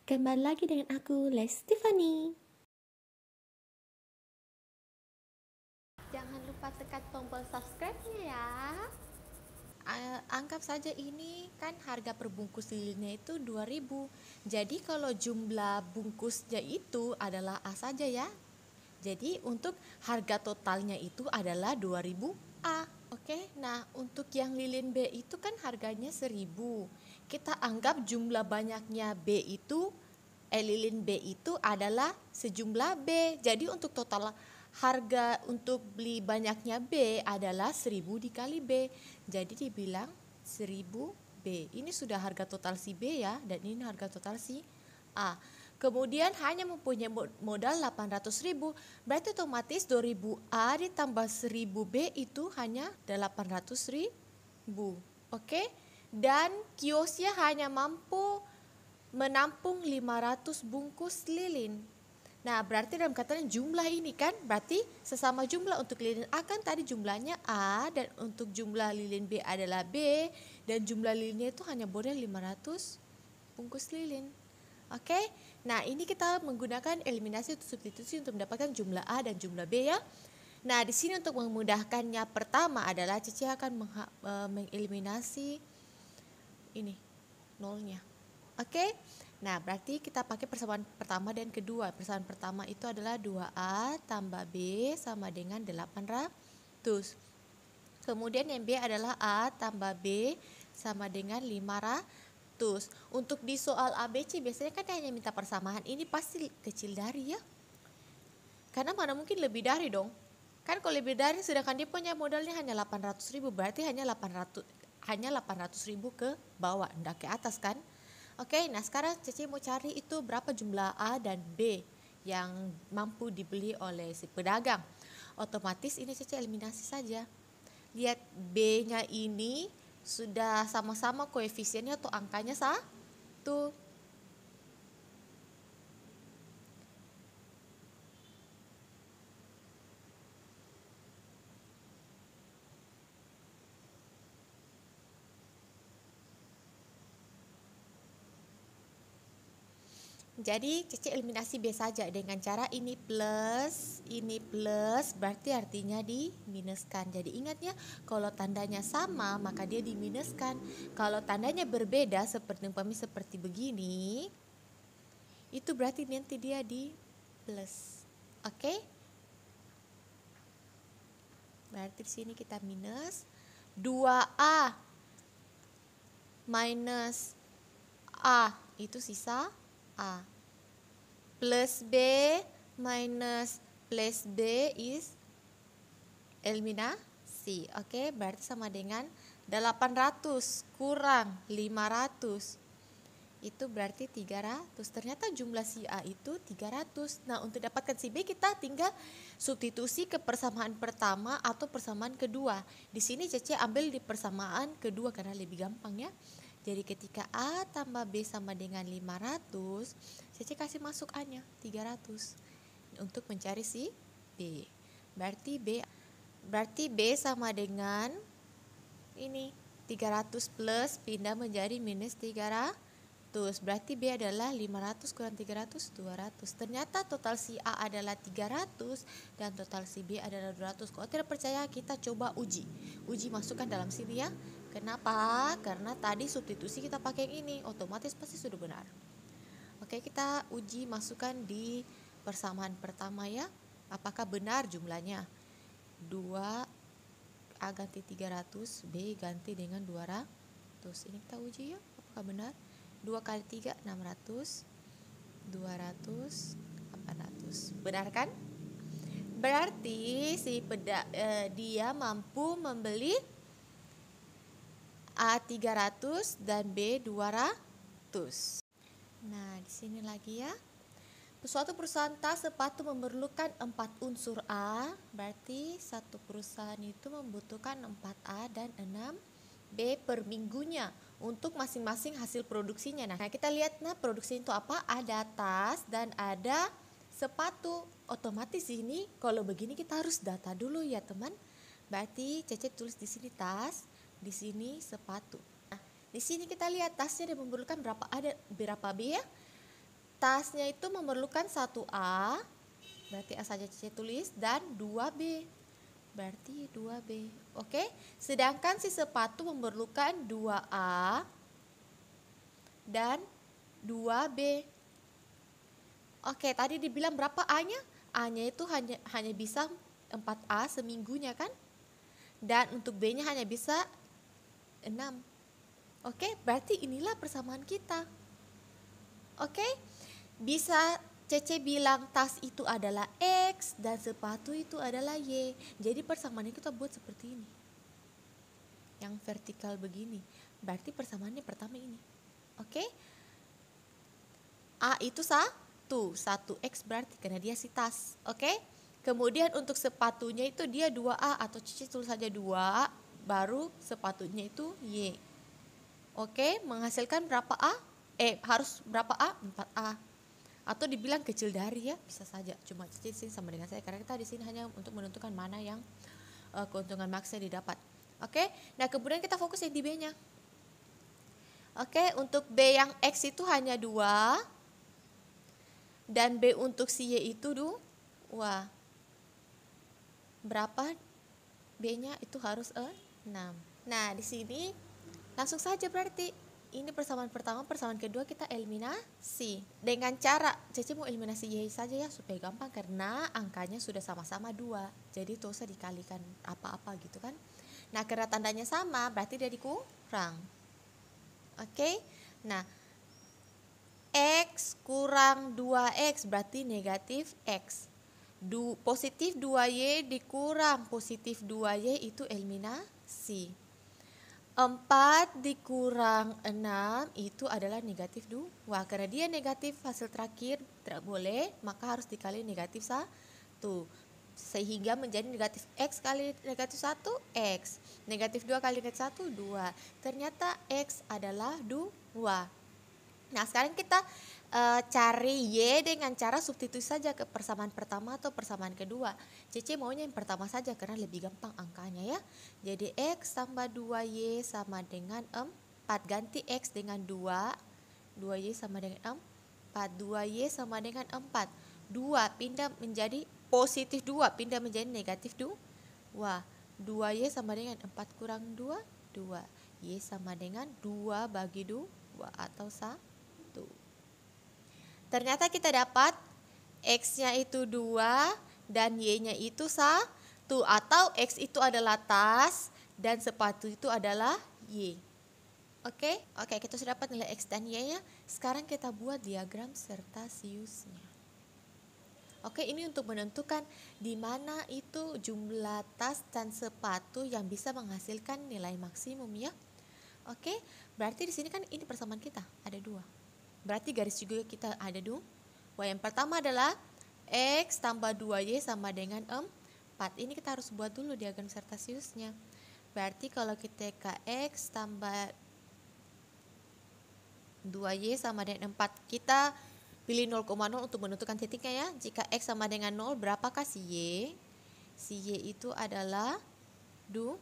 Kembali lagi dengan aku, Tiffany. Jangan lupa tekan tombol subscribe-nya ya. Anggap saja ini kan harga per bungkus lilinnya itu 2.000. Jadi kalau jumlah bungkusnya itu adalah A saja ya. Jadi untuk harga totalnya itu adalah 2.000 A. Oke, nah untuk yang lilin B itu kan harganya 1.000. Kita anggap jumlah banyaknya B itu lilin B itu adalah sejumlah B. Jadi untuk total harga untuk beli banyaknya B adalah 1.000 dikali B. Jadi dibilang 1.000 B. Ini sudah harga total si B ya, dan ini harga total si A. Kemudian hanya mempunyai modal 800.000, berarti otomatis 2.000 A ditambah 1.000 B itu hanya 800.000. Oke? Dan kiosnya hanya mampu menampung 500 bungkus lilin. Nah, berarti dalam katanya jumlah ini kan berarti sesama jumlah. Untuk lilin A kan tadi jumlahnya A, dan untuk jumlah lilin B adalah B, dan jumlah lilinnya itu hanya boleh 500 bungkus lilin. Oke, nah ini kita menggunakan eliminasi atau substitusi untuk mendapatkan jumlah A dan jumlah B ya. Nah, di sini untuk memudahkannya pertama adalah Cici akan mengeliminasi ini nolnya. Oke, nah berarti kita pakai persamaan pertama dan kedua. Persamaan pertama itu adalah 2A tambah B sama dengan 800. Kemudian yang B adalah A tambah B sama dengan 500. Untuk di soal ABC biasanya kan hanya minta persamaan, ini pasti kecil dari ya. Karena mana mungkin lebih dari dong. Kan kalau lebih dari sedangkan dia punya modalnya hanya 800.000, berarti hanya 800.000 ke bawah, enggak ke atas kan. Oke, nah sekarang Cici mau cari itu berapa jumlah A dan B yang mampu dibeli oleh si pedagang. Otomatis ini Cici eliminasi saja. Lihat B-nya ini sudah sama-sama koefisiennya atau angkanya satu. Jadi Cici eliminasi B saja dengan cara ini plus, berarti artinya diminuskan. Jadi ingat ya, kalau tandanya sama maka dia diminuskan. Kalau tandanya berbeda seperti begini, itu berarti nanti dia di plus. Oke? Berarti di sini kita minus 2A minus A itu sisa A, plus B minus plus B is eliminasi. Oke, berarti sama dengan 800 kurang 500 itu berarti 300. Ternyata jumlah si A itu 300. Nah, untuk dapatkan si B kita tinggal substitusi ke persamaan pertama atau persamaan kedua. Di sini Cece ambil di persamaan kedua karena lebih gampang ya. Jadi ketika A tambah B sama dengan 500, Cece kasih masuk A-nya 300 untuk mencari si B. Berarti B sama dengan ini 300 plus pindah menjadi minus 300. Berarti B adalah 500 kurang 300, 200. Ternyata total si A adalah 300 dan total si B adalah 200. Kalau tidak percaya kita coba uji masukkan dalam sini ya. Kenapa? Karena tadi substitusi kita pakai yang ini, otomatis pasti sudah benar. Oke, kita uji masukkan di persamaan pertama ya. Apakah benar jumlahnya? 2A ganti 300, B ganti dengan 200. Ini kita uji ya, apakah benar? 2 kali 3, 600, 200, 800. Benar kan? Berarti dia mampu membeli A 300 dan B 200. Nah, di sini lagi ya. Suatu perusahaan tas sepatu memerlukan 4 unsur A, berarti satu perusahaan itu membutuhkan 4A dan 6B per minggunya untuk masing-masing hasil produksinya. Nah, kita lihat produksi itu apa? Ada tas dan ada sepatu. Otomatis ini kalau begini kita harus data dulu ya, teman. Berarti Cece tulis di sini tas, di sini sepatu. Nah, di sini kita lihat tasnya dia memerlukan berapa A dan berapa B ya. tasnya itu memerlukan 1A, berarti A saja Cece tulis, dan 2B, berarti 2B. Oke, sedangkan si sepatu memerlukan 2A dan 2B. Oke, tadi dibilang berapa A-nya? A-nya itu hanya bisa 4A seminggunya kan? Dan untuk B-nya hanya bisa 6. Oke, berarti inilah persamaan kita. Oke, bisa Cece bilang tas itu adalah X dan sepatu itu adalah Y. Jadi persamaannya kita buat seperti ini. Yang vertikal begini. Berarti persamaannya pertama ini. Oke? A itu 1X berarti karena dia si tas. Oke? Kemudian untuk sepatunya itu dia 2A atau Cece tulis saja 2, baru sepatunya itu Y. Oke, menghasilkan berapa A? Harus berapa A? 4A. Atau dibilang kecil dari ya, bisa saja. Cuma Cece di sini sama dengan saya karena kita di sini hanya untuk menentukan mana yang keuntungan maksnya didapat. Oke, nah kemudian kita fokus yang di B-nya. Oke, untuk B yang X itu hanya 2 dan B untuk si Y itu 2. Berapa B-nya itu harus 6. Nah, di sini langsung saja berarti ini persamaan pertama, persamaan kedua kita eliminasi. Dengan cara Cece mau eliminasi Y saja ya supaya gampang karena angkanya sudah sama-sama 2. Jadi tidak usah dikalikan apa-apa gitu kan. Nah, karena tandanya sama berarti dia dikurang. Oke. Nah, X kurang 2X berarti negatif X. Positif 2Y dikurang positif 2Y itu eliminasi. 4 dikurang 6 itu adalah negatif 2. Karena dia negatif hasil terakhir tidak boleh, maka harus dikali negatif 1. Sehingga menjadi negatif X kali negatif 1, X. Negatif 2 kali negatif 1, 2. Ternyata X adalah 2. Nah, sekarang kita cari Y dengan cara substitusi saja ke persamaan pertama atau persamaan kedua. Cece maunya yang pertama saja karena lebih gampang angkanya ya. Jadi X tambah 2Y sama dengan 4. Ganti X dengan 2. 2Y sama dengan 4. 2Y sama dengan 4. 2 pindah menjadi positif 2 pindah menjadi negatif 2. 2Y sama dengan 4 kurang 2, 2. Y sama dengan 2 bagi 2 atau 1. Ternyata kita dapat X-nya itu 2 dan Y-nya itu 1. Atau X itu adalah tas dan sepatu itu adalah Y. Oke, kita sudah dapat nilai X dan Y-nya. Sekarang kita buat diagram serta siusnya. Oke, ini untuk menentukan di mana itu jumlah tas dan sepatu yang bisa menghasilkan nilai maksimum ya. Oke, berarti di sini kan ini persamaan kita ada 2. Berarti garis juga kita ada 2. Yang pertama adalah X tambah 2Y sama dengan 4. Ini kita harus buat dulu diagram serta siusnya. Berarti kalau kita X tambah 2Y sama dengan 4, kita pilih 0,0 untuk menentukan titiknya ya. Jika X sama dengan 0, berapakah si Y? Si Y itu adalah 2.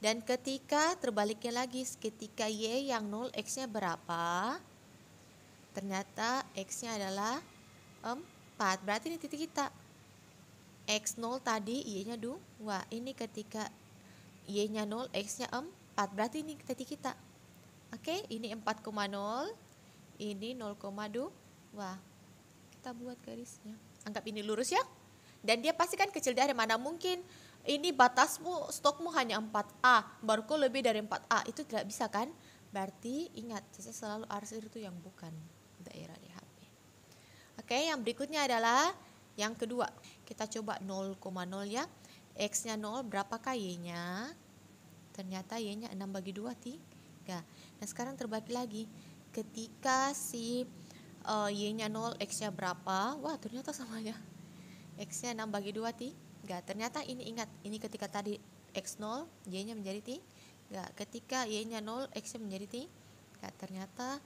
Dan ketika terbaliknya lagi, ketika Y yang 0, X-nya berapa? Ternyata X-nya adalah 4. Berarti ini titik kita. X0 tadi, Y-nya 2. Ini ketika Y-nya 0, X-nya 4. Berarti ini titik kita. Oke, ini 4,0. Ini 0,2. Kita buat garisnya. Anggap ini lurus ya. Dan dia pasti kan kecil dari mana mungkin. Ini batasmu, stokmu hanya 4A. Baru kau lebih dari 4A. Itu tidak bisa kan? Berarti ingat, saya selalu arsir itu yang bukan daerah DHP. Oke, yang berikutnya adalah yang kedua. Kita coba 0,0 ya. X-nya 0, berapakah Y-nya? Ternyata Y-nya 6 bagi 2, 3. Nah, sekarang terbagi lagi. Ketika si Y-nya 0, X-nya berapa? Ternyata sama ya. X-nya 6 bagi 2, 3. Ternyata ini ingat, ini ketika tadi X0, Y-nya menjadi 3. Ketika Y-nya 0, X-nya menjadi 3. Ternyata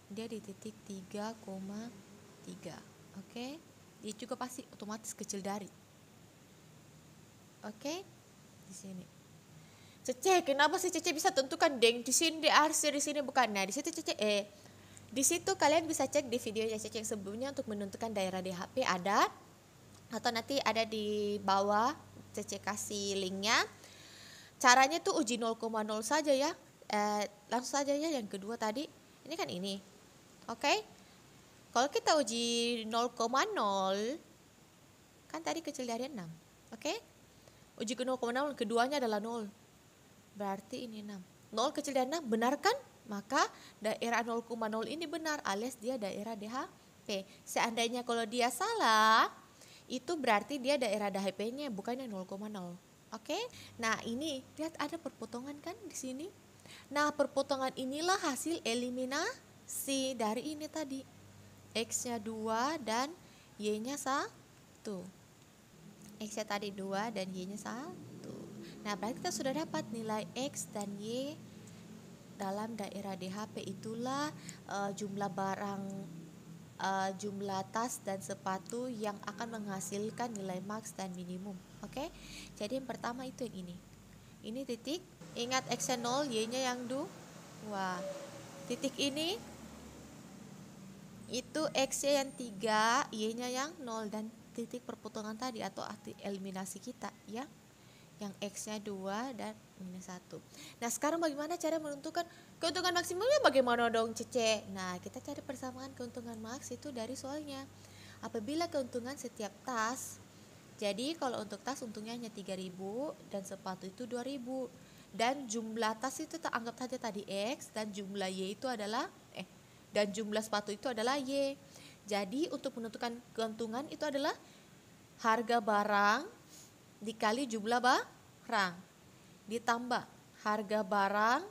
dia di titik 3,3. Oke, dia juga pasti otomatis kecil dari. Oke, di sini. Cece, kenapa sih Cece bisa tentukan di sini di arsir, di sini bukan? Nah, di situ Cece Di situ kalian bisa cek di videonya Cece yang sebelumnya untuk menentukan daerah DHP ada, atau nanti ada di bawah Cece kasih linknya. Caranya tuh uji 0,0 saja ya, langsung saja ya yang kedua tadi. Ini kan ini, oke? Kalau kita uji 0,0, kan tadi kecil dari 6, oke? Uji ke 0,0, keduanya adalah 0, berarti ini 6. 0 kecil dari 6, benar kan? Maka daerah 0,0 ini benar, alias dia daerah DHP. Seandainya kalau dia salah, itu berarti dia daerah DHP-nya bukannya 0,0. Oke? Nah, ini lihat ada perpotongan kan di sini. Nah, perpotongan inilah hasil eliminasi dari ini tadi. X-nya 2 dan Y-nya 1. X-nya tadi 2 dan Y-nya 1. Nah, berarti kita sudah dapat nilai X dan Y dalam daerah DHP. Itulah jumlah barang, jumlah tas dan sepatu yang akan menghasilkan nilai max dan minimum. Oke? Jadi yang pertama itu yang ini. Ini titik, ingat X-nya 0, Y-nya yang 2. Titik ini itu X-nya yang 3, Y-nya yang 0, dan titik perpotongan tadi atau arti eliminasi kita ya, yang X-nya 2 dan minus 1. Nah, sekarang bagaimana cara menentukan keuntungan maksimumnya? Bagaimana dong Cece? Nah, kita cari persamaan keuntungan maks itu dari soalnya. Apabila keuntungan setiap tas, jadi kalau untuk tas untungnya hanya 3.000 dan sepatu itu 2.000. Dan jumlah tas itu anggap saja tadi X, dan jumlah Y itu adalah dan jumlah sepatu itu adalah Y. Jadi untuk menentukan keuntungan itu adalah harga barang dikali jumlah barang ditambah harga barang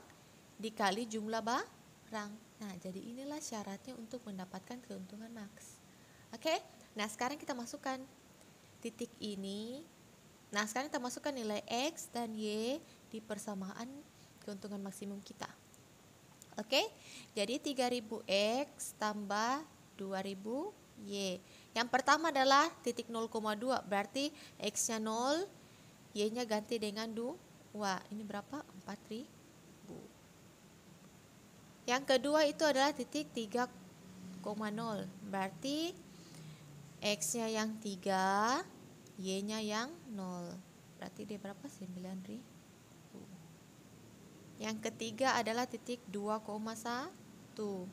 dikali jumlah barang. Nah, jadi inilah syaratnya untuk mendapatkan keuntungan maks. Oke? Nah, sekarang kita masukkan titik ini. Nah, sekarang kita masukkan nilai X dan Y di persamaan keuntungan maksimum kita. Oke? Jadi 3.000 X tambah 2.000 Y. Yang pertama adalah titik 0,2, berarti X-nya 0, Y-nya ganti dengan 2. Ini berapa? 4.000. Yang kedua itu adalah titik 3,0, berarti X-nya yang 3, Y-nya yang 0. Berarti dia berapa? 9.000. Yang ketiga adalah titik 2,1.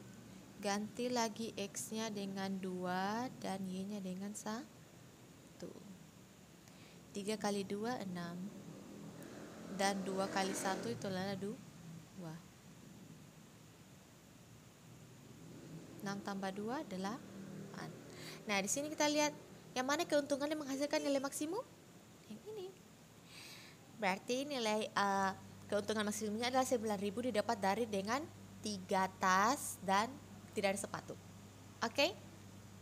Ganti lagi X-nya dengan 2 dan Y-nya dengan 1. 3 kali 2, 6. Dan 2 kali 1 itu adalah 2. 6 tambah 2 adalah 8. Nah, di sini kita lihat yang mana keuntungan yang menghasilkan nilai maksimum? Yang ini. Berarti nilai keuntungan maksimumnya adalah 9.000 didapat dari dengan 3 tas dan tidak ada sepatu. Oke?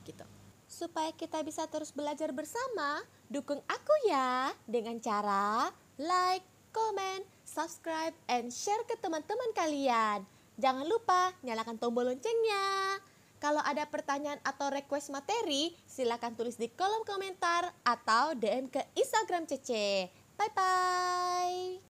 Gitu. Supaya kita bisa terus belajar bersama, dukung aku ya dengan cara like, comment, subscribe, and share ke teman-teman kalian. Jangan lupa nyalakan tombol loncengnya. Kalau ada pertanyaan atau request materi, silakan tulis di kolom komentar atau DM ke Instagram Cece. Bye-bye.